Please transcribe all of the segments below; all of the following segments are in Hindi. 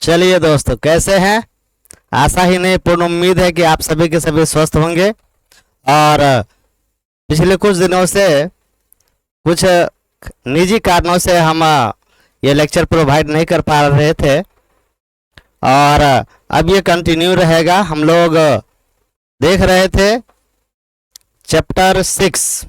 चलिए दोस्तों, कैसे हैं? आशा ही नहीं, पूर्ण उम्मीद है कि आप सभी के सभी स्वस्थ होंगे। और पिछले कुछ दिनों से कुछ निजी कारणों से हम ये लेक्चर प्रोवाइड नहीं कर पा रहे थे, और अब ये कंटिन्यू रहेगा। हम लोग देख रहे थे चैप्टर 6,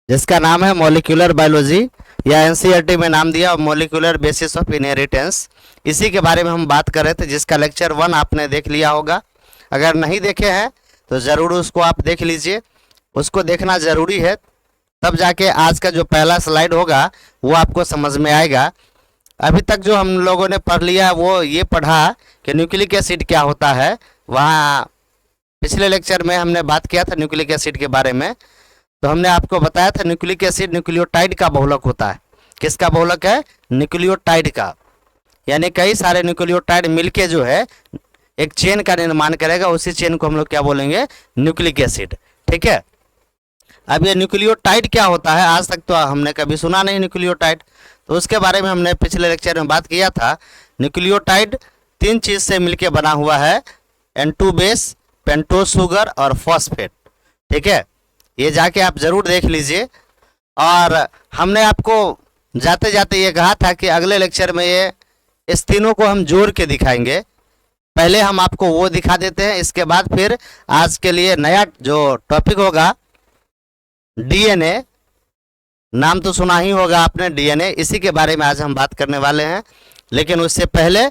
जिसका नाम है मॉलिक्यूलर बायोलॉजी, या एनसीईआरटी में नाम दिया मॉलिक्यूलर बेसिस ऑफ इनहेरिटेंस। इसी के बारे में हम बात कर रहे थे, जिसका लेक्चर 1 आपने देख लिया होगा। अगर नहीं देखे हैं तो ज़रूर उसको आप देख लीजिए, उसको देखना ज़रूरी है, तब जाके आज का जो पहला स्लाइड होगा वो आपको समझ में आएगा। अभी तक जो हम लोगों ने पढ़ लिया वो ये पढ़ा कि न्यूक्लिक एसिड क्या होता है। वहाँ पिछले लेक्चर में हमने बात किया था न्यूक्लिक एसिड के बारे में, तो हमने आपको बताया था न्यूक्लिक एसिड न्यूक्लियोटाइड का बहुलक होता है। किसका बहुलक है? न्यूक्लियोटाइड का। यानी कई सारे न्यूक्लियोटाइड मिलके जो है एक चेन का निर्माण करेगा, उसी चेन को हम लोग क्या बोलेंगे? Nucleic acid. ठीक है। अब ये न्यूक्लियोटाइड क्या होता है, आज तक तो हमने कभी सुना नहीं न्यूक्लियोटाइड, तो उसके बारे में हमने पिछले लेक्चर में बात किया था। न्यूक्लियोटाइड 3 चीज़ से मिलके बना हुआ है, N2 बेस, पेंटोज शुगर और फॉस्फेट। ठीक है, ये जाके आप ज़रूर देख लीजिए। और हमने आपको जाते जाते ये कहा था कि अगले लेक्चर में ये इस तीनों को हम जोड़ के दिखाएंगे। पहले हम आपको वो दिखा देते हैं, इसके बाद फिर आज के लिए नया जो टॉपिक होगा डीएनए। नाम तो सुना ही होगा आपने, डीएनए, इसी के बारे में आज हम बात करने वाले हैं। लेकिन उससे पहले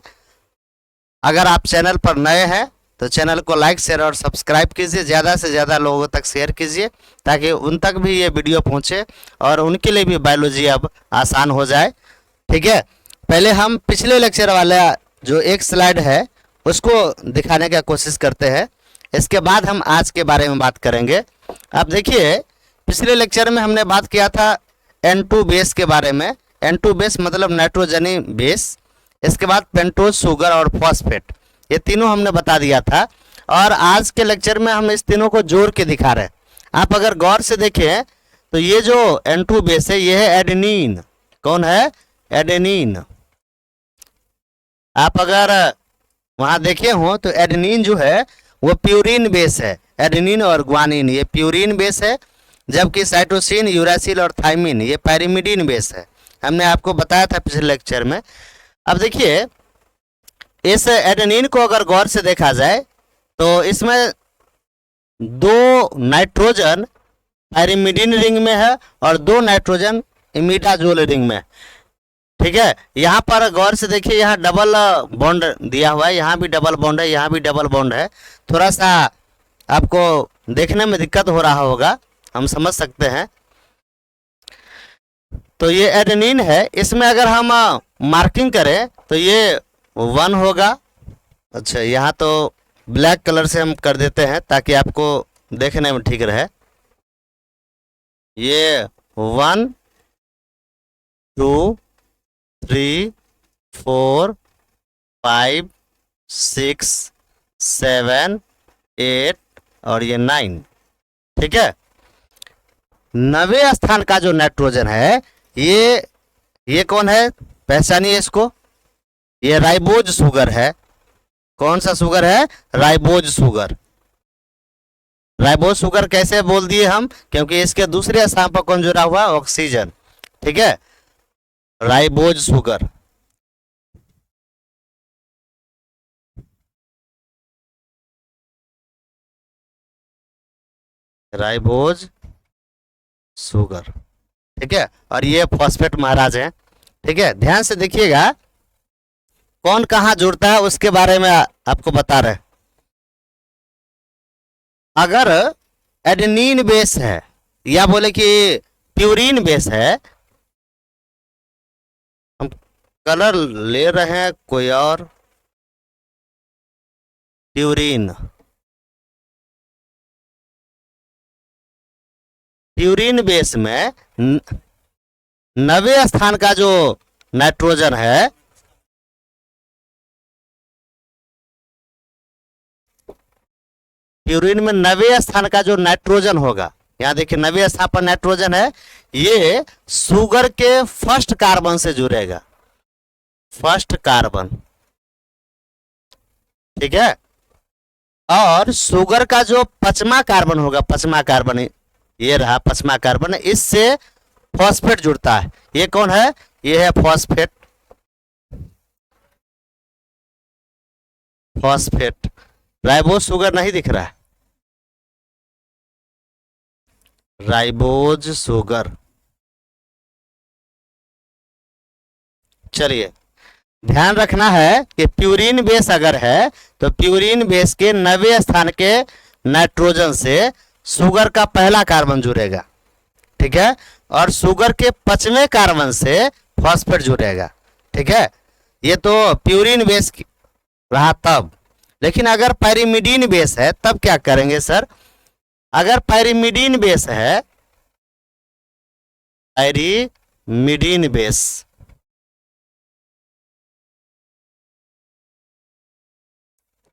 अगर आप चैनल पर नए हैं तो चैनल को लाइक, शेयर और सब्सक्राइब कीजिए, ज़्यादा से ज़्यादा लोगों तक शेयर कीजिए, ताकि उन तक भी ये वीडियो पहुंचे और उनके लिए भी बायोलॉजी अब आसान हो जाए। ठीक है, पहले हम पिछले लेक्चर वाला जो एक स्लाइड है उसको दिखाने का कोशिश करते हैं, इसके बाद हम आज के बारे में बात करेंगे। अब देखिए, पिछले लेक्चर में हमने बात किया था N2 बेस के बारे में। N2 बेस मतलब नाइट्रोजनी बेस, इसके बाद पेंटोज शुगर और फॉस्फेट, ये तीनों हमने बता दिया था। और आज के लेक्चर में हम इस तीनों को जोड़ के दिखा रहे हैं। आप अगर गौर से देखें तो ये जो N2 बेस है ये है एडेनिन। कौन है? एडेनिन। आप अगर वहाँ देखे हो तो एडेनिन जो है वो प्यूरिन बेस है। एडेनिन और ग्वानिन ये प्यूरिन बेस है, जबकि साइटोसिन, यूरासिल और थाइमिन ये पैरिमिडिन बेस है। हमने आपको बताया था पिछले लेक्चर में। अब देखिए, इस एडेनिन को अगर गौर से देखा जाए तो इसमें 2 नाइट्रोजन पैरिमिडिन रिंग में है और 2 नाइट्रोजन इमिडाजोल रिंग में। ठीक है, यहाँ पर गौर से देखिए, यहाँ डबल बॉन्ड दिया हुआ है, यहाँ भी डबल बॉन्ड है, यहाँ भी डबल बॉन्ड है। थोड़ा सा आपको देखने में दिक्कत हो रहा होगा, हम समझ सकते हैं। तो ये एडेनिन है, इसमें अगर हम मार्किंग करें तो ये 1 होगा। अच्छा, यहाँ तो ब्लैक कलर से हम कर देते हैं ताकि आपको देखने में ठीक रहे। ये 1 2 3 4 5 6 7 8 और ये 9। ठीक है, 9वें स्थान का जो नाइट्रोजन है ये कौन है? पहचानिए इसको। ये राइबोज शुगर है। कौन सा शुगर है? Ribose sugar. राइबोज शुगर कैसे बोल दिए हम? क्योंकि इसके दूसरे स्थान पर कौन जुड़ा हुआ? ऑक्सीजन। ठीक है, राइबोज शुगर। Ribose sugar. ठीक है, और ये फॉस्फेट महाराज हैं। ठीक है, ध्यान से देखिएगा, कौन कहाँ जुड़ता है उसके बारे में आपको बता रहे। अगर एडेनिन बेस है या बोले कि प्यूरिन बेस है, हम कलर ले रहे हैं कोई और, प्यूरिन। प्यूरिन बेस में 9वें स्थान का जो नाइट्रोजन है प्यूरिन में 9वें स्थान का जो नाइट्रोजन होगा, यहाँ देखिए 9वें स्थान पर नाइट्रोजन है, ये शुगर के फर्स्ट कार्बन से जुड़ेगा। फर्स्ट कार्बन ठीक है। और शुगर का जो पचमा कार्बन होगा, पचमा कार्बन ये रहा पचमा कार्बन, इससे फॉस्फेट जुड़ता है। ये कौन है? ये है फॉस्फेट। फॉस्फेट, राइबोज शुगर नहीं दिख रहा है, राइबोज शुगर। चलिए, ध्यान रखना है कि प्यूरिन बेस अगर है तो प्यूरिन बेस के 90 स्थान के नाइट्रोजन से शुगर का पहला कार्बन जुड़ेगा, ठीक है। और शुगर के 5वें कार्बन से फॉस्फेट जुड़ेगा, ठीक है। ये तो प्यूरिन बेस रहा तब। लेकिन अगर पैरिमिडीन बेस है तब क्या करेंगे सर? अगर पैरिमिडीन बेस है, पैरिमिडीन बेस,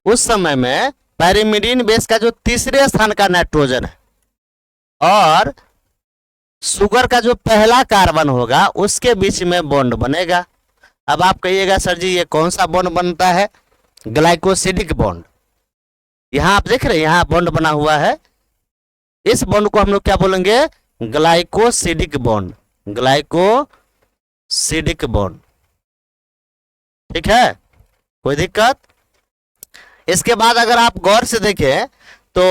उस समय में पैरिमिडीन बेस का जो तीसरे स्थान का नाइट्रोजन है और शुगर का जो पहला कार्बन होगा उसके बीच में बॉन्ड बनेगा। अब आप कहिएगा सर जी ये कौन सा बॉन्ड बनता है? Glycosidic bond. यहां आप देख रहे हैं, यहां बॉन्ड बना हुआ है, इस बॉन्ड को हम लोग क्या बोलेंगे? ग्लाइकोसिडिक बॉन्ड, ग्लाइकोसिडिक बॉन्ड, ठीक है। कोई दिक्कत? इसके बाद अगर आप गौर से देखें तो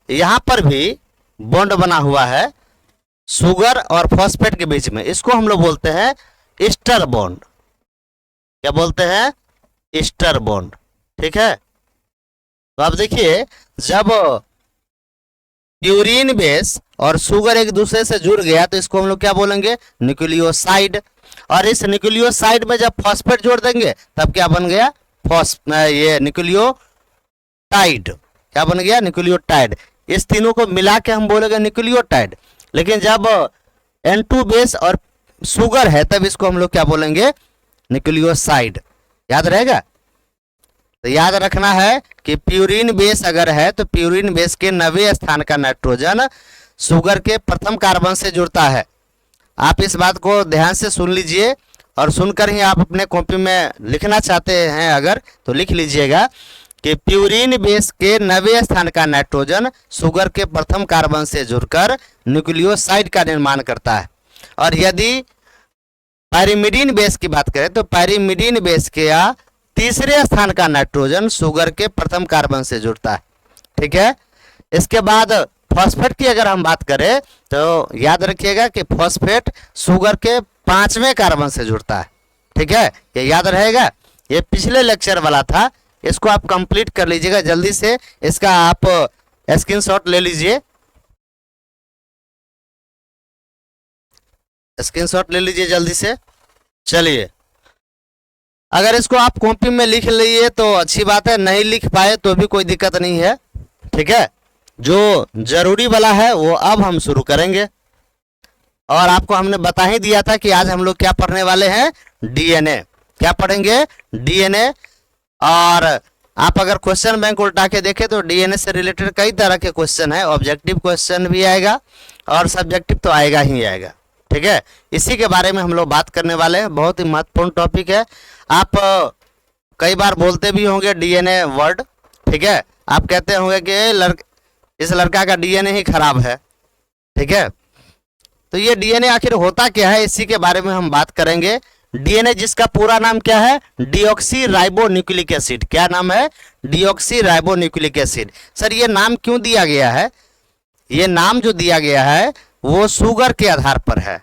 यहां पर भी बॉन्ड बना हुआ है शुगर और फॉस्फेट के बीच में, इसको हम लोग बोलते हैं ईस्टर बॉन्ड। क्या बोलते हैं? ईस्टर बॉन्ड, ठीक है। तो आप देखिए, जब प्यूरिन बेस और शुगर एक दूसरे से जुड़ गया तो इसको हम लोग क्या बोलेंगे? न्यूक्लियोसाइड। और इस न्यूक्लियोसाइड में जब फॉस्फेट जोड़ देंगे तब क्या बन गया? ये न्यूक्लियोटाइड। क्या बन गया? न्यूक्लियोटाइड। इस तीनों को मिला के हम बोलेंगे न्यूक्लियोटाइड। लेकिन जब N2 बेस और शुगर है तब इसको हम लोग क्या बोलेंगे? न्यूक्लियोसाइड। याद रहेगा? तो याद रखना है कि प्यूरिन बेस अगर है तो प्यूरिन बेस के 90 स्थान का नाइट्रोजन शुगर के प्रथम कार्बन से जुड़ता है। आप इस बात को ध्यान से सुन लीजिए और सुनकर ही आप अपने कॉपी में लिखना चाहते हैं अगर तो लिख लीजिएगा कि प्यूरिन बेस के 90 स्थान का नाइट्रोजन शुगर के प्रथम कार्बन से जुड़कर न्यूक्लियोसाइड का निर्माण करता है। और यदि पैरिमिडीन बेस की बात करें तो पैरिमिडीन बेस के तीसरे स्थान का नाइट्रोजन शुगर के प्रथम कार्बन से जुड़ता है, ठीक है। इसके बाद फॉस्फेट की अगर हम बात करें तो याद रखिएगा कि फॉस्फेट शुगर के 5वें कार्बन से जुड़ता है, ठीक है। ये याद रहेगा, ये पिछले लेक्चर वाला था, इसको आप कंप्लीट कर लीजिएगा जल्दी से। इसका आप स्क्रीनशॉट ले लीजिए, स्क्रीनशॉट ले लीजिए जल्दी से। चलिए, अगर इसको आप कॉपी में लिख लिए तो अच्छी बात है, नहीं लिख पाए तो भी कोई दिक्कत नहीं है, ठीक है। जो जरूरी वाला है वो अब हम शुरू करेंगे। और आपको हमने बता ही दिया था कि आज हम लोग क्या पढ़ने वाले हैं? डीएनए। क्या पढ़ेंगे? डीएनए। और आप अगर क्वेश्चन बैंक उल्टा के देखें तो डीएनए से रिलेटेड कई तरह के क्वेश्चन है, ऑब्जेक्टिव क्वेश्चन भी आएगा और सब्जेक्टिव तो आएगा ही आएगा, ठीक है। इसी के बारे में हम लोग बात करने वाले हैं, बहुत ही महत्वपूर्ण टॉपिक है। आप कई बार बोलते भी होंगे डीएनए वर्ड, ठीक है। आप कहते होंगे कि इस लड़का का डीएनए ही खराब है, ठीक है। तो ये डीएनए आखिर होता क्या है, इसी के बारे में हम बात करेंगे। डीएनए जिसका पूरा नाम क्या है? Deoxy ribo nucleic acid. क्या नाम है? Deoxy ribo nucleic acid. Sir ये नाम क्यों दिया गया है? ये नाम जो दिया गया है वो शुगर के आधार पर है।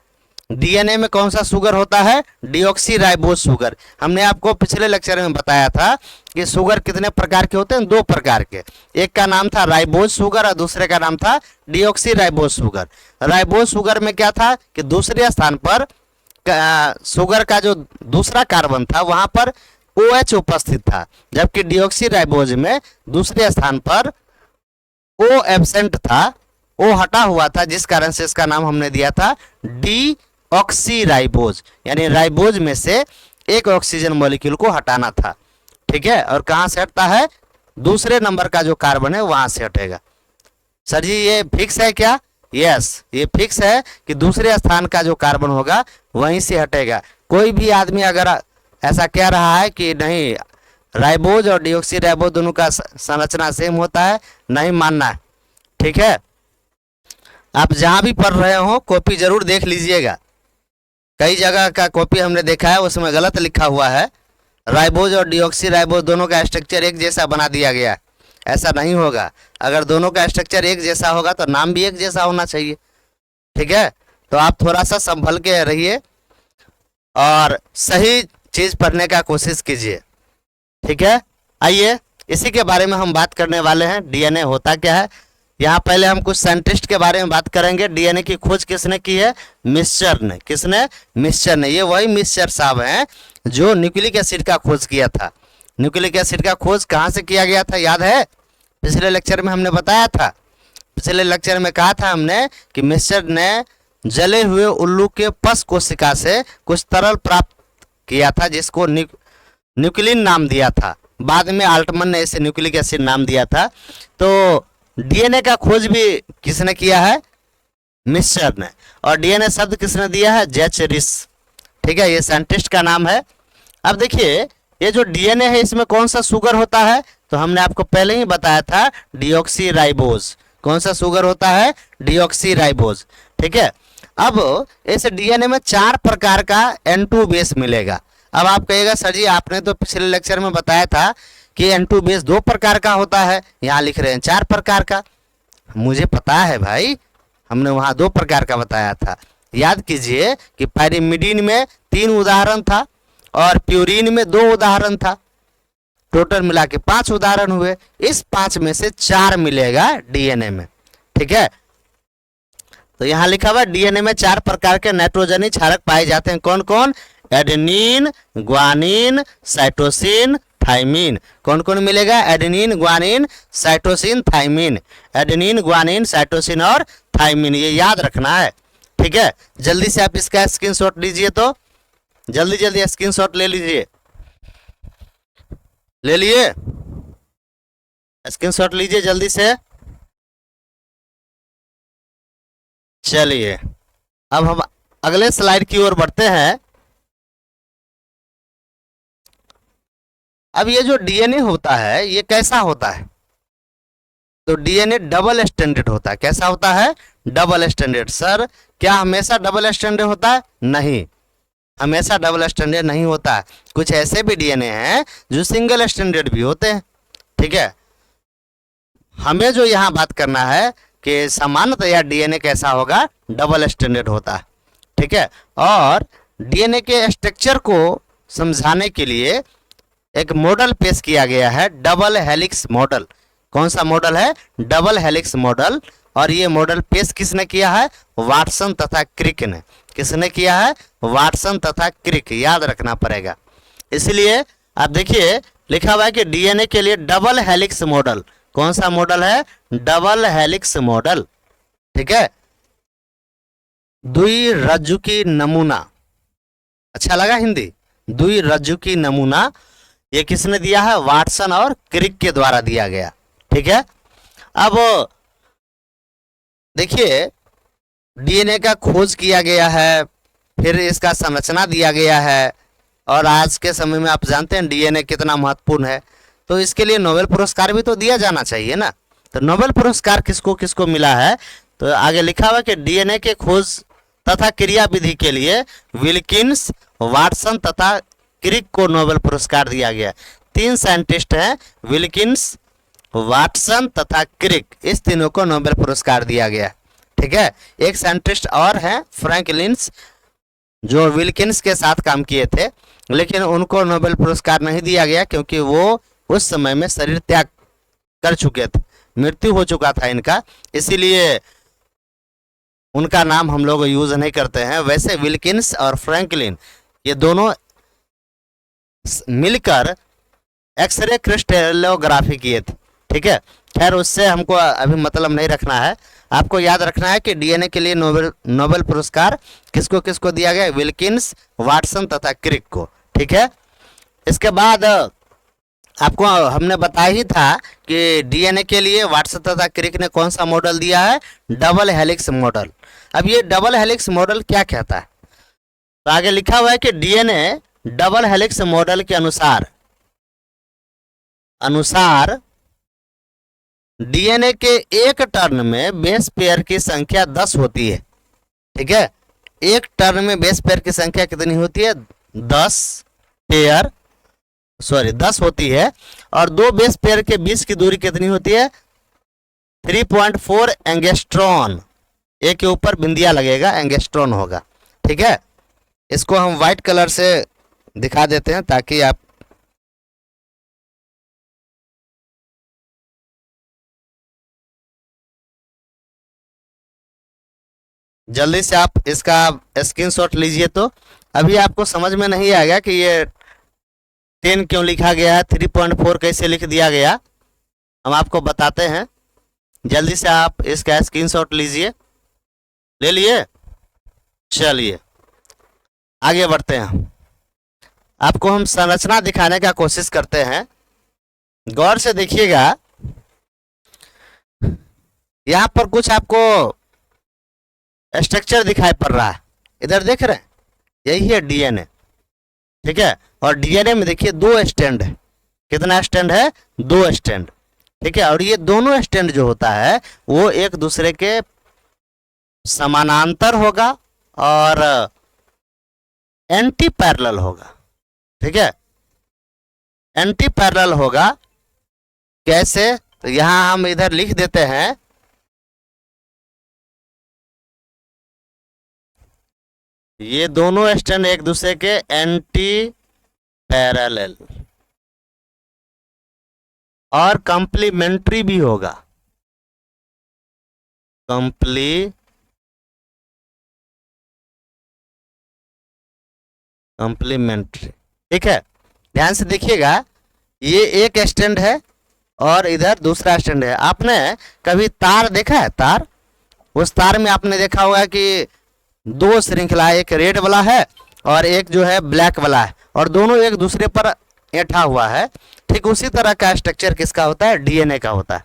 डीएनए में कौन सा शुगर होता है? Deoxy ribose sugar. हमने आपको पिछले लेक्चर में बताया था कि शुगर कितने प्रकार के होते हैं? 2 प्रकार के। एक का नाम था राइबोज शुगर और दूसरे का नाम था deoxy ribose sugar. Ribose sugar में क्या था कि दूसरे स्थान पर शुगर का जो दूसरा कार्बन था वहां पर OH उपस्थित था, जबकि डीऑक्सी राइबोज में दूसरे स्थान पर O एब्सेंट था, O हटा हुआ था, जिस कारण से इसका नाम हमने दिया था डीऑक्सी राइबोज। यानी राइबोज में से एक ऑक्सीजन मॉलिक्यूल को हटाना था, ठीक है। और कहां से हटता है? दूसरे नंबर का जो कार्बन है वहां से हटेगा। सर जी ये फिक्स है क्या? यस, ये फिक्स है कि दूसरे स्थान का जो कार्बन होगा वहीं से हटेगा। कोई भी आदमी अगर ऐसा कह रहा है कि नहीं राइबोज और डिऑक्सी राइबोज दोनों का संरचना सेम होता है, नहीं मानना है। ठीक है, आप जहां भी पढ़ रहे हो कॉपी जरूर देख लीजिएगा। कई जगह का कॉपी हमने देखा है उसमें गलत लिखा हुआ है, राइबोज और डिऑक्सी राइबोज दोनों का स्ट्रक्चर एक जैसा बना दिया गया है। ऐसा नहीं होगा, अगर दोनों का स्ट्रक्चर एक जैसा होगा तो नाम भी एक जैसा होना चाहिए। ठीक है, तो आप थोड़ा सा संभल के रहिए और सही चीज पढ़ने का कोशिश कीजिए। ठीक है, आइए इसी के बारे में हम बात करने वाले हैं, डीएनए होता क्या है। यहाँ पहले हम कुछ साइंटिस्ट के बारे में बात करेंगे। डीएनए की खोज किसने की है? मिस्चर ने। किसने? मिस्चर ने। ये वही मिस्चर साहब हैं जो न्यूक्लिक एसिड का खोज किया था। न्यूक्लिक एसिड का खोज कहाँ से किया गया था, याद है? पिछले लेक्चर में हमने बताया था। पिछले लेक्चर में कहा था हमने कि मिस्चर ने जले हुए उल्लू के पस कोशिका से कुछ तरल प्राप्त किया था जिसको न्यूक्लिन नाम दिया था। बाद में आल्टमन ने इसे न्यूक्लिक एसिड नाम दिया था। तो डीएनए का खोज भी किसने किया है? मिस्चर ने। और डीएनए शब्द किसने दिया है? जेच रिस। ठीक है, ये साइंटिस्ट का नाम है। अब देखिए ये जो डीएनए है इसमें कौन सा शुगर होता है? तो हमने आपको पहले ही बताया था, डिऑक्सी राइबोज। कौन सा शुगर होता है? Deoxy ribose. ठीक है, अब इस डीएनए में 4 प्रकार का N2 बेस मिलेगा। अब आप कहिएगा सर जी आपने तो पिछले लेक्चर में बताया था कि N2 बेस 2 प्रकार का होता है, यहाँ लिख रहे हैं 4 प्रकार का। मुझे पता है भाई, हमने वहाँ 2 प्रकार का बताया था। याद कीजिए कि पायरिमिडीन में 3 उदाहरण था और प्यूरिन में 2 उदाहरण था। टोटल मिला के 5 उदाहरण हुए। इस 5 में से 4 मिलेगा डीएनए में। ठीक है, तो यहाँ लिखा हुआ डीएनए में 4 प्रकार के नाइट्रोजनी क्षारक पाए जाते हैं। कौन कौन? Adenine, guanine, cytosine, thymine. कौन कौन मिलेगा? Adenine, guanine, cytosine, thymine. Adenine, guanine, cytosine और थाइमिन, ये याद रखना है। ठीक है, जल्दी से आप इसका स्क्रीनशॉट लीजिए। तो जल्दी जल्दी स्क्रीनशॉट ले लीजिए। ले लिए? स्क्रीनशॉट लीजिए जल्दी से। चलिए अब हम अगले स्लाइड की ओर बढ़ते हैं। अब ये जो डीएनए होता है ये कैसा होता है? तो डीएनए डबल स्टैंडर्ड होता है। कैसा होता है? Double standard. सर क्या हमेशा डबल स्टैंडर्ड होता है? नहीं, हमेशा डबल स्टैंडर्ड नहीं होता है। कुछ ऐसे भी डीएनए हैं जो सिंगल स्टैंडर्ड भी होते हैं। ठीक है, हमें जो यहाँ बात करना है कि सामान्यतया डीएनए कैसा होगा? डबल स्टैंडर्ड होता है। ठीक है, और डीएनए के स्ट्रक्चर को समझाने के लिए एक मॉडल पेश किया गया है, डबल हेलिक्स मॉडल। कौन सा मॉडल है? Double helix model. और ये मॉडल पेश किसने किया है? वाटसन तथा क्रिक ने। किसने किया है? वाटसन तथा क्रिक, याद रखना पड़ेगा। इसलिए आप देखिए लिखा हुआ है कि डीएनए के लिए डबल हेलिक्स मॉडल। कौन सा मॉडल है? Double helix model. ठीक है, द्विरज्जुकी नमूना। अच्छा लगा हिंदी? द्विरज्जुकी नमूना ये किसने दिया है? वाटसन और क्रिक के द्वारा दिया गया। ठीक है, अब देखिए डीएनए का खोज किया गया है, फिर इसका संरचना दिया गया है, और आज के समय में आप जानते हैं डीएनए कितना महत्वपूर्ण है। तो इसके लिए नोबेल पुरस्कार भी तो दिया जाना चाहिए ना। तो नोबेल पुरस्कार किसको किसको मिला है? तो आगे लिखा हुआ कि डीएनए के खोज तथा क्रिया विधि के लिए विल्किंस, वाटसन तथा क्रिक को नोबेल पुरस्कार दिया गया। 3 साइंटिस्ट हैं, विल्किंस, वाटसन तथा क्रिक, इस तीनों को नोबेल पुरस्कार दिया गया। ठीक है, एक साइंटिस्ट और हैं फ्रैंकलिन्स, जो विल्किंस के साथ काम किए थे, लेकिन उनको नोबेल पुरस्कार नहीं दिया गया क्योंकि वो उस समय में शरीर त्याग कर चुके थे, मृत्यु हो चुका था इनका, इसीलिए उनका नाम हम लोग यूज नहीं करते हैं। वैसे विल्किंस और फ्रैंकलिन ये दोनों मिलकर एक्सरे क्रिस्टलोग्राफी किए थे। ठीक है, खैर उससे हमको अभी मतलब नहीं रखना है। आपको याद रखना है कि डीएनए के लिए नोबेल पुरस्कार किसको किसको दिया गया? विल्किंस, वाटसन तथा क्रिक को। ठीक है, इसके बाद आपको हमने बताया ही था कि डीएनए के लिए वाटसन तथा क्रिक ने कौन सा मॉडल दिया है? Double helix model. अब ये डबल हेलिक्स मॉडल क्या कहता है? तो आगे लिखा हुआ है कि डीएनए डबल हेलिक्स मॉडल के अनुसार अनुसार डीएनए के एक टर्न में बेस पेयर की संख्या 10 होती है। ठीक है, एक टर्न में बेस पेयर की संख्या कितनी होती है? 10 होती है। और दो बेस पेयर के बीच की दूरी कितनी होती है? 3.4 एंगस्ट्रॉन। ए के ऊपर बिंदिया लगेगा, एंगस्ट्रॉन होगा। ठीक है, इसको हम व्हाइट कलर से दिखा देते हैं ताकि आप जल्दी से आप इसका स्क्रीनशॉट लीजिए। तो अभी आपको समझ में नहीं आएगा कि ये 10 क्यों लिखा गया है, 3.4 कैसे लिख दिया गया। हम आपको बताते हैं, जल्दी से आप इसका स्क्रीनशॉट लीजिए। ले लिए? चलिए आगे बढ़ते हैं। आपको हम संरचना दिखाने का कोशिश करते हैं। गौर से देखिएगा, यहाँ पर कुछ आपको स्ट्रक्चर दिखाई पड़ रहा है। इधर देख रहे हैं, यही है डीएनए। ठीक है, और डीएनए में देखिए 2 स्टैंड है। कितना स्टैंड है? 2 स्टैंड। ठीक है, और ये दोनों स्टैंड जो होता है वो एक दूसरे के समानांतर होगा और एंटी पैरेलल होगा। ठीक है, एंटी पैरेलल होगा। कैसे? तो यहां हम इधर लिख देते हैं, ये दोनों स्टैंड एक दूसरे के एंटी पैरेलल और कंप्लीमेंट्री भी होगा। कंप्लीमेंट्री। ठीक है, ध्यान से देखिएगा, ये एक स्टैंड है और इधर दूसरा स्टैंड है। आपने कभी तार देखा है? तार, उस तार में आपने देखा होगा कि 2 श्रृंखला, एक रेड वाला है और एक जो है ब्लैक वाला है, और दोनों एक दूसरे पर ऐठा हुआ है। ठीक उसी तरह का स्ट्रक्चर किसका होता है? डीएनए का होता है।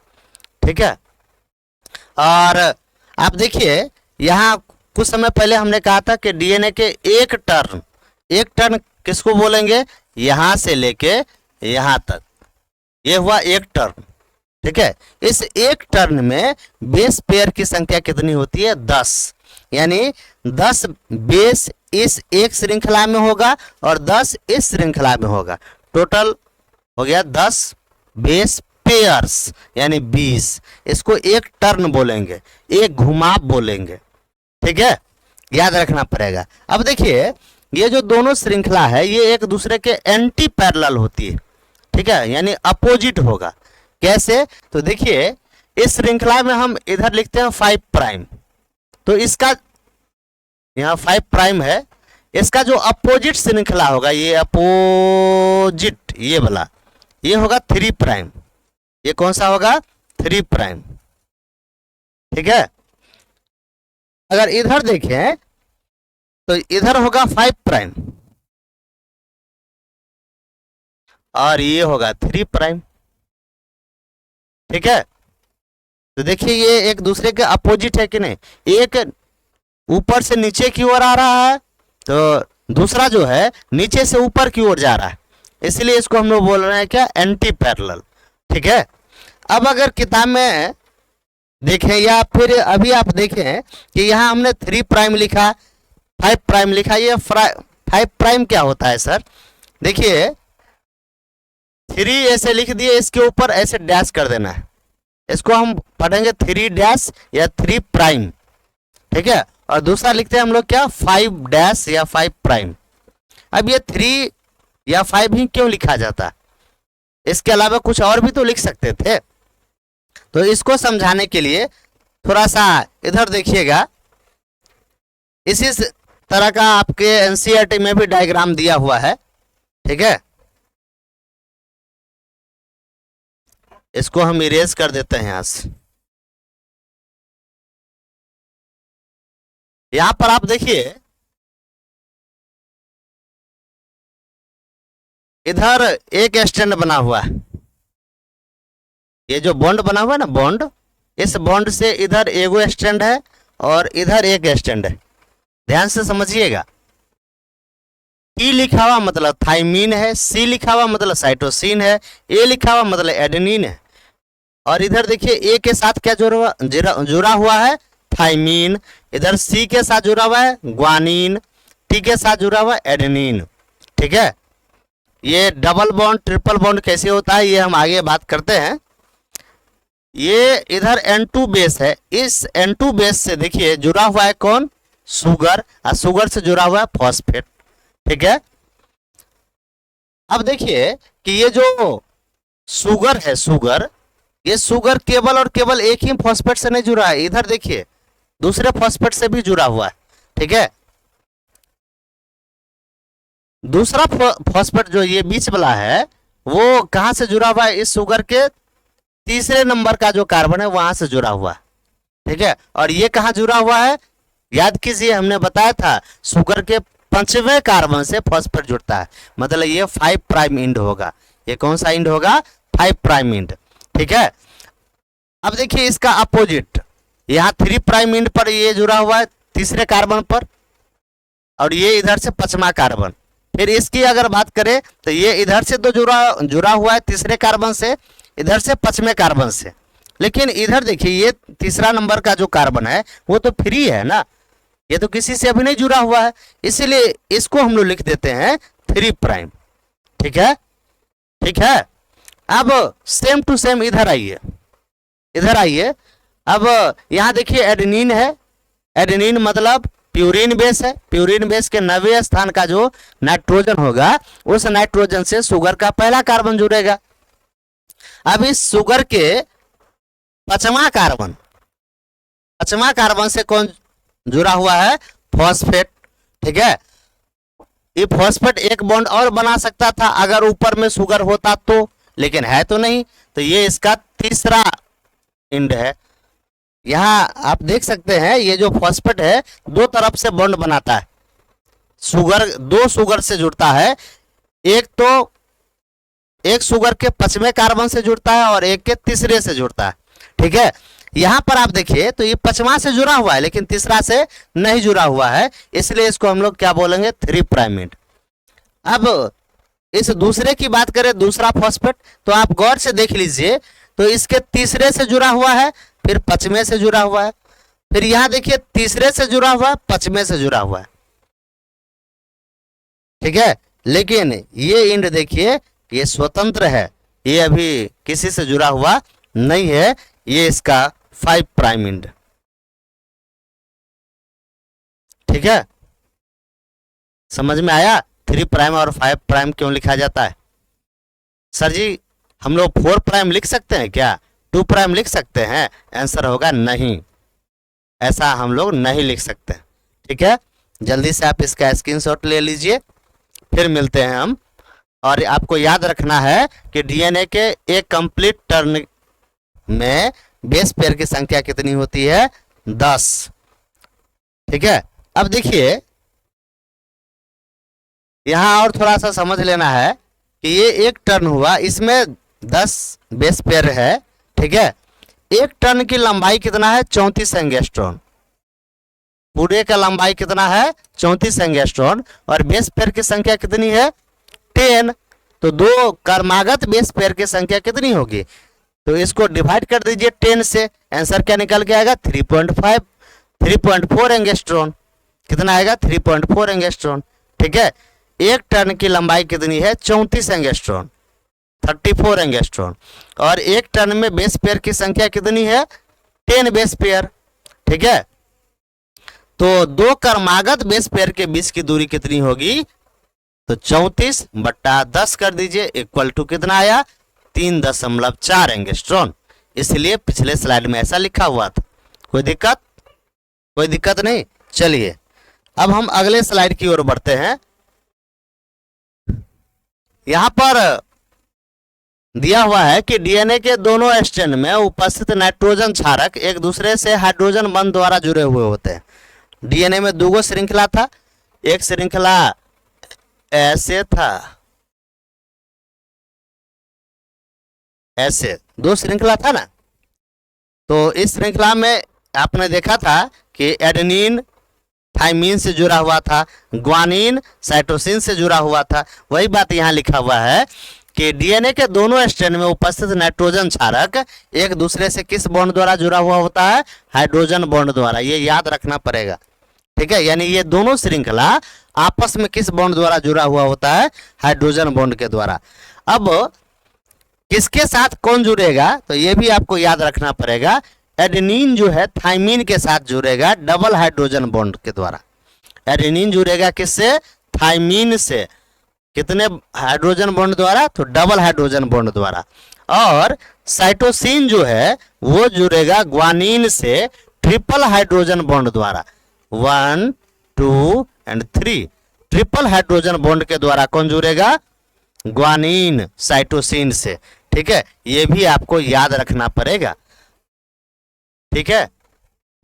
ठीक है, और आप देखिए यहाँ कुछ समय पहले हमने कहा था कि डीएनए के एक टर्न किसको बोलेंगे? यहां से लेके यहां तक, ये हुआ एक टर्न। ठीक है, इस एक टर्न में बेस पेयर की संख्या कितनी होती है? 10। यानी 10 बेस इस एक श्रृंखला में होगा और 10 इस श्रृंखला में होगा। टोटल हो गया 10 बेस पेयर्स, यानी 20। इसको एक टर्न बोलेंगे, एक घुमाव बोलेंगे। ठीक है, याद रखना पड़ेगा। अब देखिए, ये जो दोनों श्रृंखला है ये एक दूसरे के एंटी पैरेलल होती है। ठीक है, यानी अपोजिट होगा। कैसे? तो देखिए, इस श्रृंखला में हम इधर लिखते हैं 5 प्राइम, तो इसका यहाँ 5 प्राइम है। इसका जो अपोजिट श्रृंखला होगा, ये अपोजिट, ये वाला, ये होगा 3 प्राइम। ये कौन सा होगा? 3 प्राइम। ठीक है, अगर इधर देखें तो इधर होगा 5 प्राइम और ये होगा 3 प्राइम। ठीक है, तो देखिए ये एक दूसरे के अपोजिट है कि नहीं? एक ऊपर से नीचे की ओर आ रहा है, तो दूसरा जो है नीचे से ऊपर की ओर जा रहा है, इसलिए इसको हम लोग बोल रहे हैं क्या? Anti parallel. ठीक है, अब अगर किताब में देखें या फिर अभी आप देखें कि यहाँ हमने 3 प्राइम लिखा, 5 प्राइम लिखा। ये 5 प्राइम क्या होता है सर? देखिए 3 ऐसे लिख दिए, इसके ऊपर ऐसे डैश कर देना है, इसको हम पढ़ेंगे 3 डैश या 3 प्राइम। ठीक है, और दूसरा लिखते हैं हम लोग क्या? 5 डैश या 5 प्राइम। अब ये 3 या 5 ही क्यों लिखा जाता? इसके अलावा कुछ और भी तो लिख सकते थे। तो इसको समझाने के लिए थोड़ा सा इधर देखिएगा, इसी तरह का आपके एनसीईआरटी में भी डायग्राम दिया हुआ है। ठीक है, इसको हम इरेज कर देते हैं। यहां पर आप देखिए, इधर एक स्टैंड बना हुआ है। ये जो बॉन्ड बना हुआ है ना, बॉन्ड, इस बॉन्ड से इधर एगो स्टैंड है और इधर एक स्टैंड है। ध्यान से समझिएगा, टी लिखा हुआ मतलब थाइमीन है, सी लिखा हुआ मतलब साइटोसिन है, ए लिखा हुआ मतलब एडेनिन है। और इधर देखिए ए के साथ क्या जुड़ा हुआ है, थाइमीन। इधर सी के साथ जुड़ा हुआ है ग्वानिन, टी के साथ जुड़ा हुआ है एडेनिन। ठीक है, ये डबल बॉन्ड ट्रिपल बॉन्ड कैसे होता है ये हम आगे बात करते हैं। ये इधर N2 बेस है, इस N2 बेस से देखिए जुड़ा हुआ है कौन, शुगर, और शुगर से जुड़ा हुआ है फॉस्फेट। ठीक है, अब देखिए कि ये जो शुगर है, शुगर, ये शुगर केवल और केवल एक ही फॉस्फेट से नहीं जुड़ा है, इधर देखिए दूसरे फॉस्फेट से भी जुड़ा हुआ है। ठीक है, दूसरा फॉस्फेट जो ये बीच वाला है वो कहां से जुड़ा हुआ है, इस शुगर के तीसरे नंबर का जो कार्बन है वहां से जुड़ा हुआ है। ठीक है, और ये कहां जुड़ा हुआ है, याद कीजिए हमने बताया था शुगर के 5वें कार्बन से फॉस्फेट जुड़ता है, मतलब ये 5 प्राइम इंड होगा। ये कौन सा इंड होगा, 5 प्राइम इंड। ठीक है, अब देखिए इसका अपोजिट, यहाँ 3 प्राइम इंड पर ये जुड़ा हुआ है तीसरे कार्बन पर, और ये इधर से 5वां कार्बन। फिर इसकी अगर बात करें तो ये इधर से तो जुड़ा हुआ है तीसरे कार्बन से, इधर से 5वें कार्बन से, लेकिन इधर देखिए ये तीसरा नंबर का जो कार्बन है वो तो फ्री है ना, ये तो किसी से अभी नहीं जुड़ा हुआ है, इसीलिए इसको हम लोग लिख देते हैं 3 प्राइम। ठीक है, ठीक है, अब सेम टू सेम इधर आइए, इधर आइए। अब यहाँ देखिए एडेनिन है, एडेनिन मतलब प्यूरिन बेस है, प्यूरिन बेस के 90वें स्थान का जो नाइट्रोजन होगा उस नाइट्रोजन से शुगर का पहला कार्बन जुड़ेगा। अब इस शुगर के 5वां कार्बन, 5वां कार्बन से कौन जुड़ा हुआ है, फॉस्फेट। ठीक है, ये फॉस्फेट एक बॉन्ड और बना सकता था अगर ऊपर में शुगर होता तो, लेकिन है तो नहीं, तो ये इसका तीसरा इंड है। यहाँ आप देख सकते हैं ये जो फॉस्फेट है दो तरफ से बॉन्ड बनाता है, शुगर, दो शुगर से जुड़ता है, एक तो एक शुगर के 5वें कार्बन से जुड़ता है और एक के तीसरे से जुड़ता है। ठीक है, यहां पर आप देखिए तो ये 5वां से जुड़ा हुआ है लेकिन तीसरा से नहीं जुड़ा हुआ है, इसलिए इसको हम लोग क्या बोलेंगे, 3 प्राइम इंड। अब इस दूसरे की बात करें, दूसरा फॉस्फेट, तो आप गौर से देख लीजिए तो इसके तीसरे से जुड़ा हुआ है, फिर 5वें से जुड़ा हुआ है, फिर यहां देखिए तीसरे से जुड़ा हुआ है, 5वें से जुड़ा हुआ है। ठीक है, लेकिन ये इंड देखिए ये स्वतंत्र है, ये अभी किसी से जुड़ा हुआ नहीं है, ये इसका 5 प्राइम इंड। ठीक है, समझ में आया 3 प्राइम और 5 प्राइम क्यों लिखा जाता है। सर जी हम लोग 4 प्राइम लिख सकते हैं क्या, 2 प्राइम लिख सकते हैं, आंसर होगा नहीं, ऐसा हम लोग नहीं लिख सकते। ठीक है, जल्दी से आप इसका स्क्रीनशॉट ले लीजिए, फिर मिलते हैं हम। और आपको याद रखना है कि डीएनए के एक कंप्लीट टर्न में बेस पेयर की संख्या कितनी होती है, 10। ठीक है, अब देखिए यहां और थोड़ा सा समझ लेना है कि ये एक टर्न हुआ, इसमें 10 बेस पेयर है। ठीक है, एक टर्न की लंबाई कितना है, 34 एंगस्ट्रॉन, पूरे का लंबाई कितना है, 34 एंगस्ट्रॉन, और बेस पेयर की संख्या कितनी है, 10। तो दो क्रमागत बेस पेयर की संख्या कितनी होगी, तो इसको डिवाइड कर दीजिए 10 से, आंसर क्या निकल के आएगा, 3.4 एंगस्ट्रॉन। कितना आएगा, 3.4 एंगस्ट्रॉन। ठीक है, एक टर्न की लंबाई कितनी है, 34 एंगस्ट्रॉन, 34 एंगस्ट्रॉन, और एक टर्न में बेस पेयर की संख्या कितनी है, 10 बेस पेयर। ठीक है, तो दो क्रमागत बेस पेयर के बीच की दूरी कितनी होगी, तो 34/10 कर दीजिए, इक्वल टू कितना आया, 3.4 एंगस्ट्रॉन। इसलिए पिछले स्लाइड में ऐसा लिखा हुआ था। कोई दिक्कत, कोई दिक्कत नहीं। चलिए अब हम अगले स्लाइड की ओर बढ़ते हैं। यहां पर दिया हुआ है कि डीएनए के दोनों स्ट्रैंड में उपस्थित नाइट्रोजन क्षारक एक दूसरे से हाइड्रोजन बंध द्वारा जुड़े हुए होते हैं। डीएनए में दो श्रृंखला था, एक श्रृंखला ऐसे था, ऐसे दो श्रृंखला था ना, तो इस श्रृंखला में आपने देखा था कि एडेनिन थाइमीन से जुड़ा हुआ था, ग्वानिन साइटोसिन से जुड़ा हुआ था। वही बात यहाँ लिखा हुआ है कि डीएनए के दोनों स्ट्रैंड में उपस्थित नाइट्रोजन क्षारक एक दूसरे से किस बॉन्ड द्वारा जुड़ा हुआ होता है? हाइड्रोजन बॉन्ड द्वारा। ये याद रखना पड़ेगा, ठीक है। यानी ये दोनों श्रृंखला आपस में किस बॉन्ड द्वारा जुड़ा हुआ होता है? हाइड्रोजन बॉन्ड के द्वारा। अब किसके साथ कौन जुड़ेगा? तो ये भी आपको याद रखना पड़ेगा। एडेनिन जो है थाइमीन के साथ जुड़ेगा डबल हाइड्रोजन बॉन्ड के द्वारा। एडेनिन जुड़ेगा किससे? थाइमीन से। कितने हाइड्रोजन बॉन्ड द्वारा? तो डबल हाइड्रोजन बॉन्ड द्वारा। और साइटोसिन जो है वो जुड़ेगा ग्वानिन से ट्रिपल हाइड्रोजन बॉन्ड द्वारा। 1 2 एंड 3 ट्रिपल हाइड्रोजन बॉन्ड के द्वारा कौन जुड़ेगा? ग्वानिन साइटोसिन से, ठीक है। ये भी आपको याद रखना पड़ेगा, ठीक है।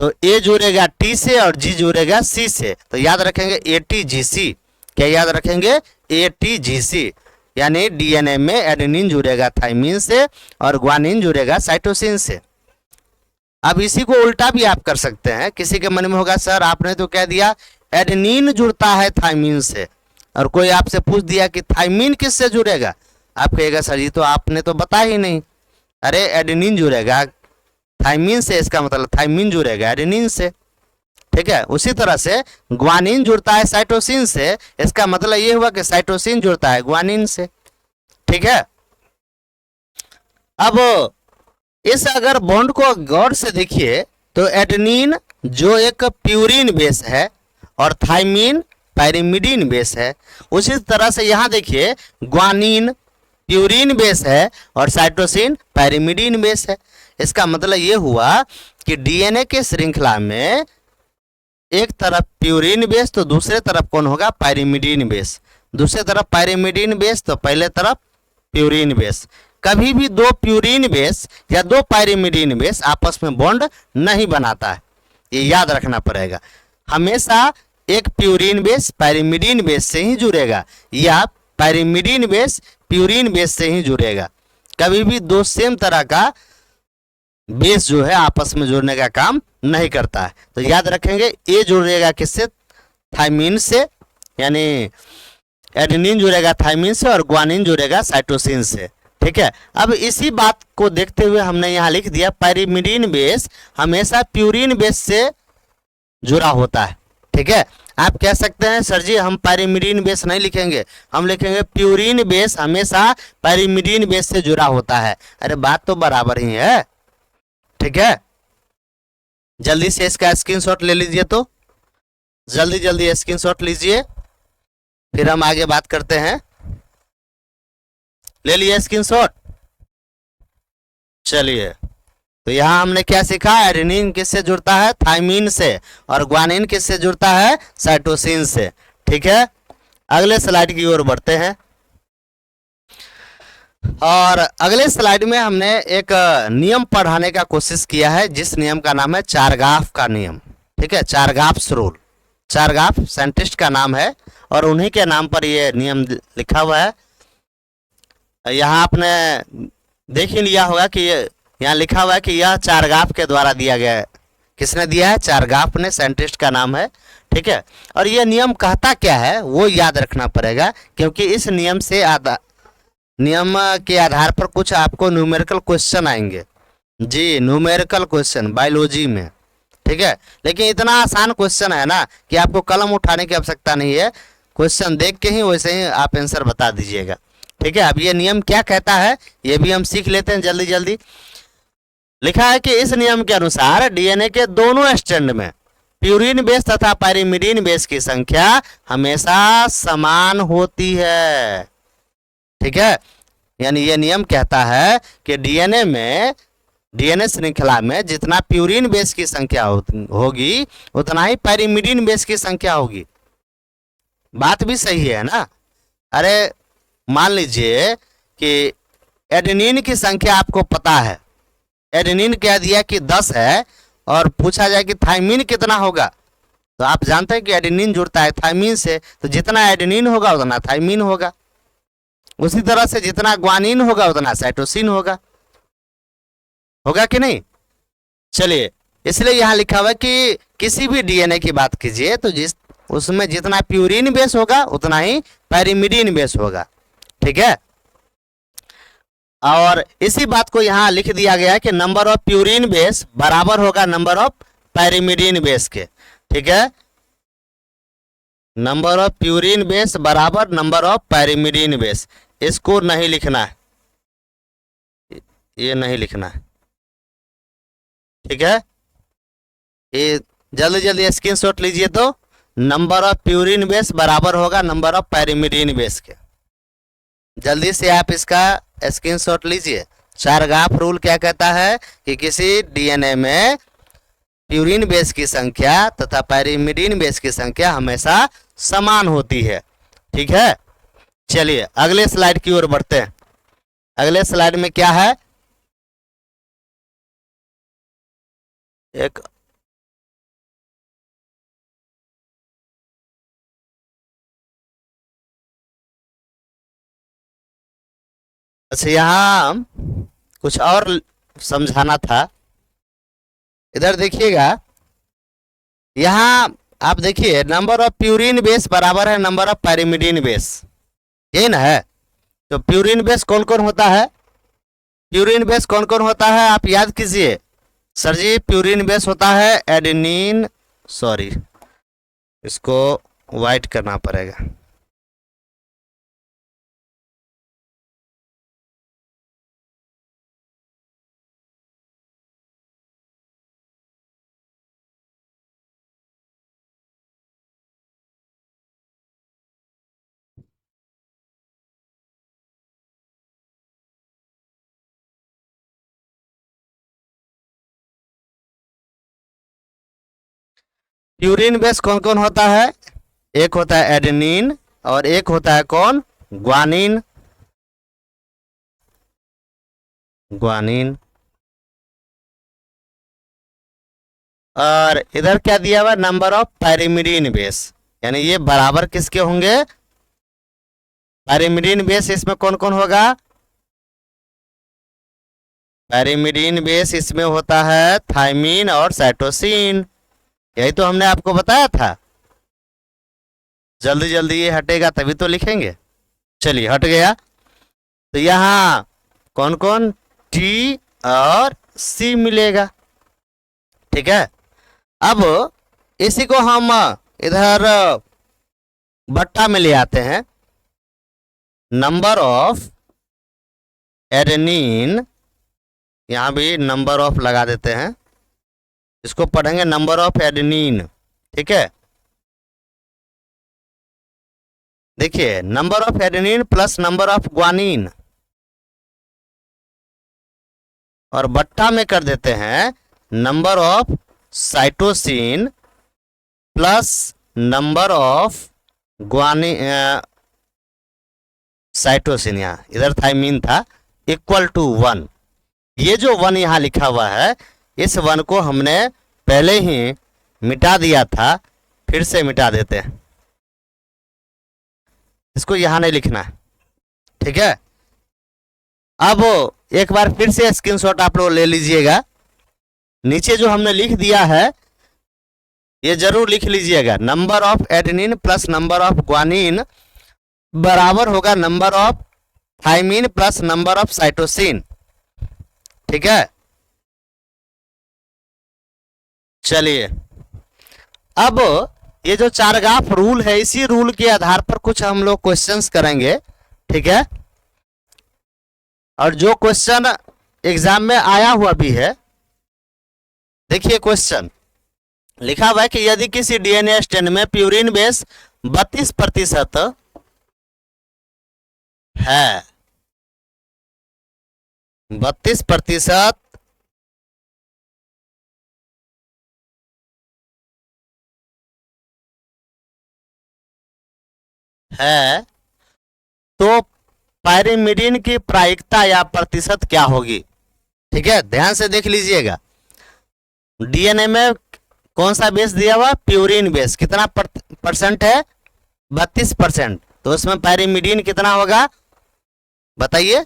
तो ए जुड़ेगा टी से और जी जुड़ेगा सी से, तो याद रखेंगे ATGC। क्या याद रखेंगे? ATGC। यानी डीएनए में एडेनिन जुड़ेगा थाइमीन से और ग्वानिन जुड़ेगा साइटोसिन से। अब इसी को उल्टा भी आप कर सकते हैं। किसी के मन में होगा सर आपने तो कह दिया एडेनिन जुड़ता है थाइमीन से, और कोई आपसे पूछ दिया कि थाइमीन किससे जुड़ेगा? आप कहेगा सर जी तो आपने तो बताया ही नहीं। अरे एडेनिन जुड़ेगा थाइमीन से, इसका मतलब थाइमीन जुड़ेगा एडेनिन से, ठीक है। उसी तरह से ग्वानिन जुड़ता है साइटोसिन से, इसका मतलब ये हुआ कि साइटोसिन जुड़ता है ग्वानिन से, ठीक है। अब इस अगर बॉन्ड को गौर से देखिए तो एडेनिन जो एक प्यूरिन बेस है और थाइमीन पायरिमिडीन बेस है, उसी तरह से यहाँ देखिए ग्वानिन प्यूरिन बेस है और साइटोसिन पायरिमिडीन बेस है। इसका मतलब ये हुआ कि डीएनए के श्रृंखला में एक तरफ प्यूरिन बेस तो दूसरे तरफ कौन होगा? Pyrimidine base. दूसरे तरफ पायरिमिडीन बेस तो पहले तरफ प्यूरिन बेस। कभी भी दो प्यूरिन बेस या दो पायरिमिडीन बेस आपस में बॉन्ड नहीं बनाता है, ये याद रखना पड़ेगा। हमेशा एक प्यूरिन बेस पायरिमिडीन बेस से ही जुड़ेगा या पायरिमिडीन बेस प्यूरिन बेस से ही जुड़ेगा। कभी भी दो सेम तरह का बेस जो है आपस में जुड़ने का काम नहीं करता है। तो याद रखेंगे ए जुड़ेगा किससे? थाइमीन से, यानी एडेनिन जुड़ेगा थाइमीन से और ग्वानिन जुड़ेगा साइटोसिन से, ठीक है। अब इसी बात को देखते हुए हमने यहाँ लिख दिया पायरिमिडीन बेस हमेशा प्यूरिन बेस से जुड़ा होता है, ठीक है। आप कह सकते हैं सर जी हम पायरिमिडीन बेस नहीं लिखेंगे, हम लिखेंगे प्यूरिन बेस हमेशा पायरिमिडीन बेस से जुड़ा होता है। अरे बात तो बराबर ही है, ठीक है। जल्दी से इसका स्क्रीनशॉट ले लीजिए, तो जल्दी जल्दी स्क्रीनशॉट लीजिए, फिर हम आगे बात करते हैं। ले लिए स्क्रीनशॉट? चलिए, तो यहां हमने क्या सीखा? एडेनिन किससे जुड़ता है? थाइमीन से, और ग्वानिन किससे जुड़ता है? साइटोसिन से, ठीक है। अगले स्लाइड की ओर बढ़ते हैं, और अगले स्लाइड में हमने एक नियम पढ़ाने का कोशिश किया है, जिस नियम का नाम है चारगाफ का नियम, ठीक है। चारगाफ्स रूल, चारगाफ साइंटिस्ट का नाम है और उन्हीं के नाम पर ये नियम लिखा हुआ है। यहाँ आपने देख ही लिया होगा कि यहाँ लिखा हुआ है कि यह चारगाफ के द्वारा दिया गया है। किसने दिया है? चारगाफ ने, साइंटिस्ट का नाम है, ठीक है। और यह नियम कहता क्या है वो याद रखना पड़ेगा, क्योंकि इस नियम के आधार पर कुछ आपको न्यूमेरिकल क्वेश्चन आएंगे जी, न्यूमेरिकल क्वेश्चन बायोलॉजी में, ठीक है। लेकिन इतना आसान क्वेश्चन है ना कि आपको कलम उठाने की आवश्यकता नहीं है, क्वेश्चन देख के ही वैसे ही आप आंसर बता दीजिएगा, ठीक है। अब ये नियम क्या कहता है ये भी हम सीख लेते हैं जल्दी जल्दी। लिखा है कि इस नियम के अनुसार डीएनए के दोनों स्ट्रैंड में प्यूरिन बेस तथा पायरिमिडीन बेस की संख्या हमेशा समान होती है, ठीक है। यानी ये नियम कहता है कि डीएनए श्रृंखला में जितना प्यूरिन बेस की संख्या होगी उतना ही पायरिमिडीन बेस की संख्या होगी। बात भी सही है ना। अरे मान लीजिए कि एडेनिन की संख्या आपको पता है, एडेनिन कह दिया कि 10 है और पूछा जाए कि थाइमीन कितना होगा, तो आप जानते हैं कि एडेनिन जुड़ता है थाइमीन से, तो जितना एडेनिन होगा उतना थाइमीन होगा। उसी तरह से जितना ग्वानिन होगा उतना साइटोसिन होगा कि नहीं? चलिए, इसलिए यहां लिखा हुआ है कि किसी भी डीएनए की बात कीजिए तो जिस उसमें जितना प्यूरिन बेस होगा उतना ही पैरिमिडीन बेस होगा। ठीक है, और इसी बात को यहाँ लिख दिया गया है कि नंबर ऑफ प्यूरिन बेस बराबर होगा नंबर ऑफ पैरिमिडीन बेस के। ठीक है, नंबर ऑफ प्यूरिन बेस बराबर नंबर ऑफ पैरिमिडीन बेस। इसको नहीं लिखना है, ये नहीं लिखना है। ठीक है, ये जल्दी जल्दी स्क्रीनशॉट लीजिए। तो नंबर ऑफ प्यूरिन बेस बराबर होगा नंबर ऑफ पैरिमिडीन बेस के। जल्दी से आप इसका स्क्रीनशॉट लीजिए। चारगाफ रूल क्या कहता है कि किसी डीएनए में प्यूरिन बेस की संख्या तथा पैरिमिडीन बेस की संख्या हमेशा समान होती है। ठीक है, चलिए अगले स्लाइड की ओर बढ़ते हैं। अगले स्लाइड में क्या है, एक अच्छा यहाँ कुछ और समझाना था। इधर देखिएगा, यहाँ आप देखिए नंबर ऑफ प्यूरिन बेस बराबर है नंबर ऑफ पैरिमिडीन बेस, यही ना है। तो प्यूरिन बेस कौन कौन होता है, प्यूरिन बेस कौन कौन होता है आप याद कीजिए। सर जी प्यूरिन बेस होता है एडेनिन, सॉरी इसको वाइट करना पड़ेगा। प्यूरिन बेस कौन कौन होता है, एक होता है एडेनिन और एक होता है कौन, ग्वानिन। ग्वानिन और इधर क्या दिया हुआ नंबर ऑफ पैरिमिडीन बेस, यानी ये बराबर किसके होंगे, पैरिमिडीन बेस इसमें कौन कौन होगा, पैरिमिडीन बेस इसमें होता है थायमीन और साइटोसिन। यही तो हमने आपको बताया था। जल्दी जल्दी ये हटेगा तभी तो लिखेंगे। चलिए हट गया। तो यहाँ कौन कौन, टी और सी मिलेगा। ठीक है, अब इसी को हम इधर बट्टा में ले आते हैं। नंबर ऑफ एडेनिन, यहाँ भी नंबर ऑफ लगा देते हैं, इसको पढ़ेंगे नंबर ऑफ एडेनिन। ठीक है, देखिए number of adenine plus number of guanine, और बट्टा में कर देते हैं number of cytosine plus number of guanine, cytosine यहाँ इधर थायमीन था, इक्वल टू 1। ये जो 1 यहाँ लिखा हुआ है, इस 1 को हमने पहले ही मिटा दिया था, फिर से मिटा देते हैं, इसको यहाँ नहीं लिखना है। ठीक है, अब एक बार फिर से स्क्रीनशॉट आप लोग ले लीजिएगा। नीचे जो हमने लिख दिया है ये जरूर लिख लीजिएगा, number of adenine plus number of guanine बराबर होगा number of thymine plus number of cytosine. ठीक है, चलिए अब ये जो चारगाफ रूल है, इसी रूल के आधार पर कुछ हम लोग क्वेश्चंस करेंगे। ठीक है, और जो क्वेश्चन एग्जाम में आया हुआ भी है, देखिए क्वेश्चन लिखा हुआ है कि यदि किसी डीएनए स्ट्रैंड में प्यूरिन बेस 32% है, 32% है, तो पैरिमिडीन की प्रायिकता या प्रतिशत क्या होगी। ठीक है, ध्यान से देख लीजिएगा। डीएनए में कौन सा बेस दिया हुआ, प्यूरिन बेस, कितना परसेंट है, 32%। तो उसमें पैरिमिडीन कितना होगा बताइए।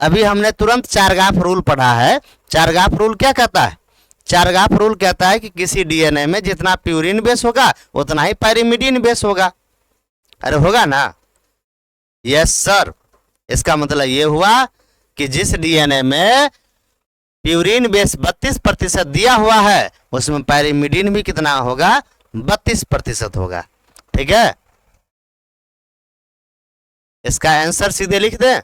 अभी हमने तुरंत चारगाफ रूल पढ़ा है। चारगाफ रूल क्या कहता है, चारगाफ रूल कहता है कि किसी डीएनए में जितना प्यूरिन बेस होगा उतना ही पायरिमिडीन बेस होगा। अरे होगा ना? Yes sir. इसका मतलब ये हुआ कि जिस डीएनए में प्यूरिन बेस 32% दिया हुआ है उसमें पायरिमिडीन भी कितना होगा? 32% होगा। ठीक है, इसका आंसर सीधे लिख दें।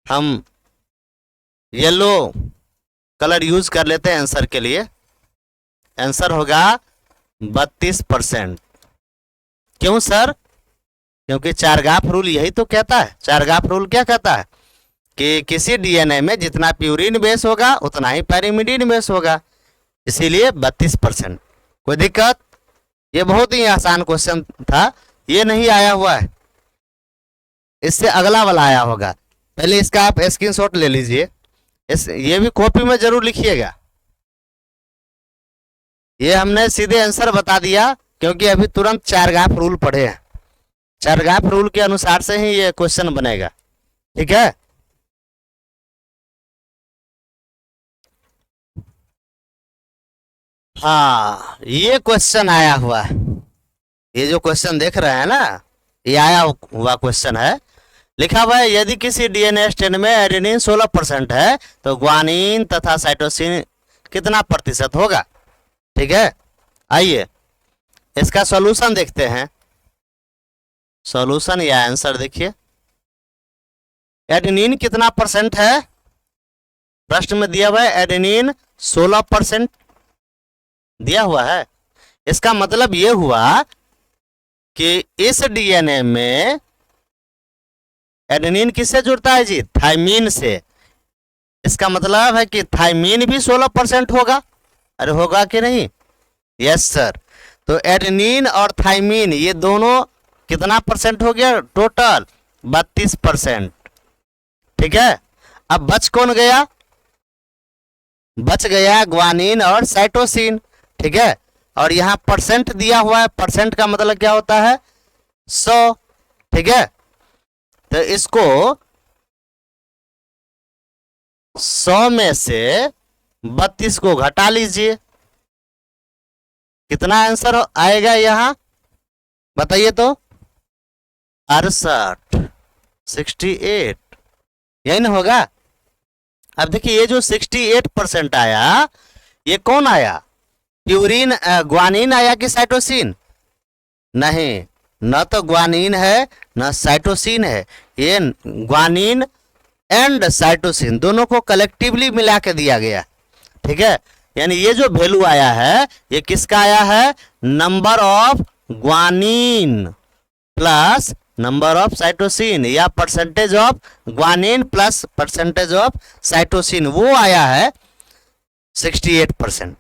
हम येलो कलर यूज कर लेते हैं आंसर के लिए। आंसर होगा 32%। क्यों सर? क्योंकि चारगाफ रूल यही तो कहता है। चारगाफ रूल क्या कहता है कि किसी डीएनए में जितना प्यूरिन बेस होगा उतना ही पायरिमिडीन बेस होगा, इसीलिए 32%। कोई दिक्कत? ये बहुत ही आसान क्वेश्चन था, ये नहीं आया हुआ है, इससे अगला वाला आया होगा। पहले इसका आप स्क्रीनशॉट ले लीजिए, ये भी कॉपी में जरूर लिखिएगा। ये हमने सीधे आंसर बता दिया क्योंकि अभी तुरंत चारगाफ रूल पढ़े हैं। चारगाफ रूल के अनुसार से ही ये क्वेश्चन बनेगा। ठीक है, हाँ ये क्वेश्चन आया हुआ है। ये जो क्वेश्चन देख रहे हैं ना, ये आया हुआ क्वेश्चन है। लिखा हुआ है यदि किसी डीएनए स्ट्रैंड में एडेनिन 16% है तो ग्वानिन तथा साइटोसिन कितना प्रतिशत होगा। ठीक है, आइए इसका सॉल्यूशन देखते हैं। सॉल्यूशन या आंसर देखिए। एडेनिन कितना परसेंट है? प्रश्न में दिया हुआ है एडेनिन 16% दिया हुआ है। इसका मतलब ये हुआ कि इस डीएनए में एडेनिन किससे जुड़ता है जी? थाइमीन से। इसका मतलब है कि थाइमीन भी 16% होगा। अरे होगा कि नहीं? Yes sir. तो एडेनिन और थाइमीन ये दोनों कितना परसेंट हो गया? टोटल 32%। ठीक है, अब बच कौन गया? बच गया ग्वानिन और साइटोसिन। ठीक है, और यहां परसेंट दिया हुआ है। परसेंट का मतलब क्या होता है? 100। ठीक है, तो इसको 100 में से 32 को घटा लीजिए, कितना आंसर आएगा यहां बताइए तो? 68, 68 यही ना होगा। अब देखिए ये जो 68% आया ये कौन आया? प्यूरिन ग्वानिन आया कि साइटोसिन? नहीं, न तो ग्वानिन है न साइटोसिन है। ये ग्वानिन एंड साइटोसिन दोनों को कलेक्टिवली मिला के दिया गया। ठीक है, यानी ये जो वैल्यू आया है ये किसका आया है? Number of guanine plus number of cytosine, या percentage of guanine plus percentage of cytosine, वो आया है 68%।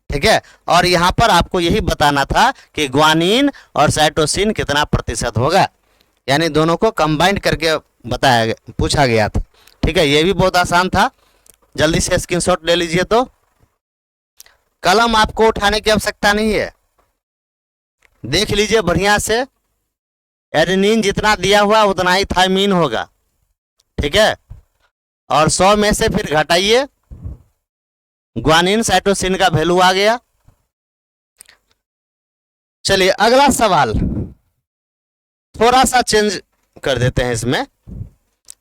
ठीक है, और यहां पर आपको यही बताना था कि ग्वानिन और साइटोसिन कितना प्रतिशत होगा, यानी दोनों को कंबाइंड करके बताया गया, पूछा गया था। ठीक है, ये भी बहुत आसान था। जल्दी से स्क्रीनशॉट ले लीजिए। तो कलम आपको उठाने की आवश्यकता नहीं है, देख लीजिए बढ़िया से। एडेनिन जितना दिया हुआ उतना ही थाइमीन होगा। ठीक है, और 100 में से फिर घटाइए, ग्वानिन साइटोसिन का वैल्यू आ गया। चलिए अगला सवाल थोड़ा सा चेंज कर देते हैं इसमें।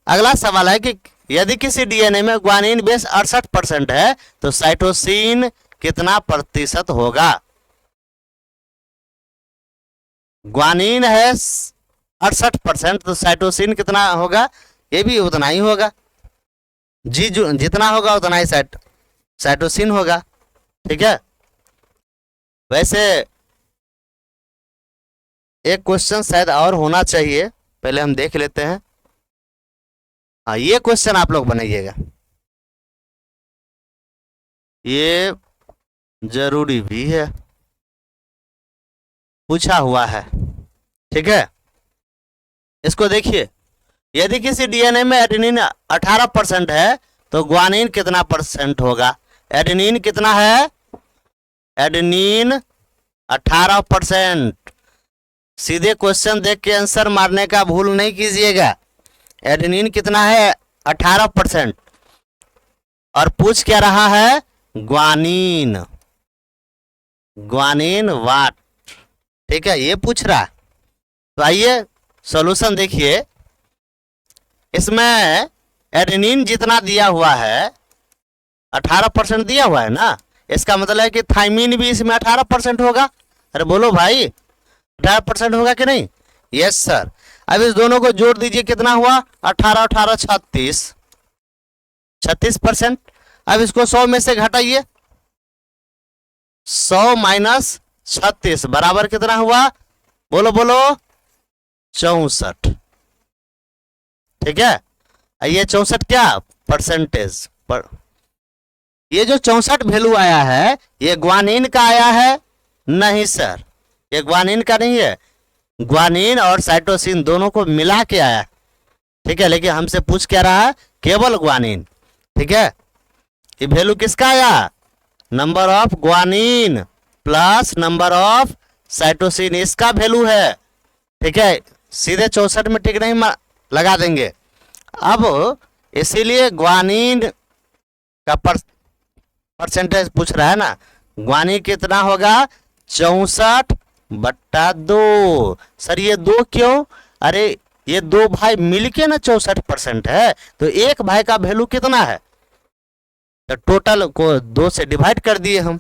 अगला सवाल है कि यदि किसी डीएनए में ग्वानिन बेस 68% है तो साइटोसिन कितना प्रतिशत होगा? ग्वानिन है 68% तो साइटोसिन कितना होगा? ये भी उतना ही होगा जी, जो जितना होगा उतना ही साइटोसिन होगा। ठीक है, वैसे एक क्वेश्चन शायद और होना चाहिए, पहले हम देख लेते हैं। हाँ, ये क्वेश्चन आप लोग बनाइएगा, ये जरूरी भी है, पूछा हुआ है। ठीक है, इसको देखिए। यदि किसी डीएनए में एडेनिन 18% है तो ग्वानिन कितना परसेंट होगा? एडेनिन कितना है? एडेनिन 18%। सीधे क्वेश्चन देख के आंसर मारने का भूल नहीं कीजिएगा। एडेनिन कितना है? 18%। और पूछ क्या रहा है ग्वानीन, ग्वानीन वाट, ठीक है, ये पूछ रहा है। तो आइए सॉल्यूशन देखिए। इसमें एडेनिन जितना दिया हुआ है 18% दिया हुआ है ना, इसका मतलब है कि थाइमिन भी इसमें 18% होगा। अरे बोलो भाई, 18% होगा कि नहीं? Yes sir. अब इस दोनों को जोड़ दीजिए, कितना हुआ? 18 18 36, 36%। अब इसको 100 में से घटाइए, 100 माइनस 36 बराबर कितना हुआ? बोलो बोलो, 64। ठीक है, ये 64 क्या परसेंटेज पर, ये जो 64 वैल्यू आया है ये ग्वानिन का आया है? नहीं सर, ये ग्वानिन का नहीं है, ग्वानिन और साइटोसिन दोनों को मिला के आया है। ठीक है, लेकिन हमसे पूछ क्या रहा है? केवल ग्वानिन। ठीक है, ये वैल्यू किसका आया? Number of guanine plus number of cytosine, इसका वैल्यू है। ठीक है, सीधे 64 में टिक नहीं लगा देंगे। अब इसीलिए ग्वानिन का परसेंटेज पूछ रहा है ना, ग्वानिन कितना होगा? 64/2। सर ये 2 क्यों? अरे ये 2 भाई मिलके ना 64% है, तो एक भाई का वैल्यू कितना है? तो टोटल को 2 से डिवाइड कर दिए हम।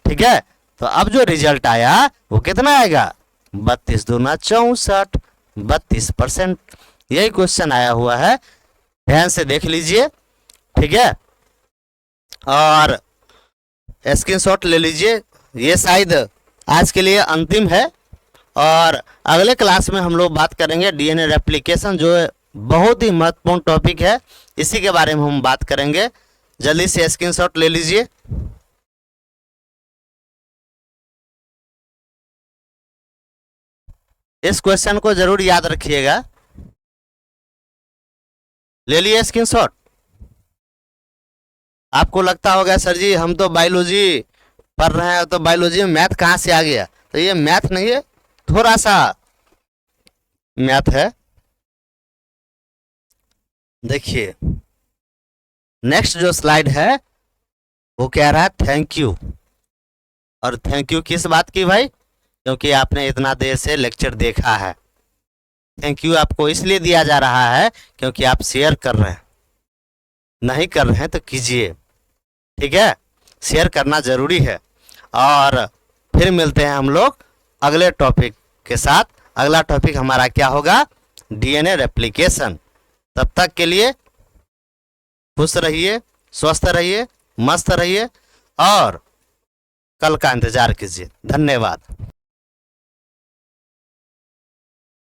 ठीक है, तो अब जो रिजल्ट आया वो कितना आएगा? 32 दूना 64, 32%। यही क्वेश्चन आया हुआ है, ध्यान से देख लीजिए। ठीक है, और स्क्रीनशॉट ले लीजिए। ये शायद आज के लिए अंतिम है, और अगले क्लास में हम लोग बात करेंगे डीएनए रेप्लिकेशन, जो बहुत ही महत्वपूर्ण टॉपिक है, इसी के बारे में हम बात करेंगे। जल्दी से स्क्रीनशॉट ले लीजिए। इस क्वेश्चन को जरूर याद रखिएगा। ले लिए स्क्रीनशॉट? आपको लगता होगा सर जी हम तो बायोलॉजी पढ़ रहे हैं, तो बायोलॉजी में मैथ कहाँ से आ गया? तो ये मैथ नहीं है, थोड़ा सा मैथ है। देखिए नेक्स्ट जो स्लाइड है वो कह रहा है थैंक यू। और थैंक यू किस बात की भाई? क्योंकि आपने इतना देर से लेक्चर देखा है। थैंक यू आपको इसलिए दिया जा रहा है क्योंकि आप शेयर कर रहे हैं, नहीं कर रहे हैं तो कीजिए। ठीक है, शेयर करना जरूरी है। और फिर मिलते हैं हम लोग अगले टॉपिक के साथ। अगला टॉपिक हमारा क्या होगा? DNA replication. तब तक के लिए खुश रहिए, स्वस्थ रहिए, मस्त रहिए, और कल का इंतजार कीजिए। धन्यवाद।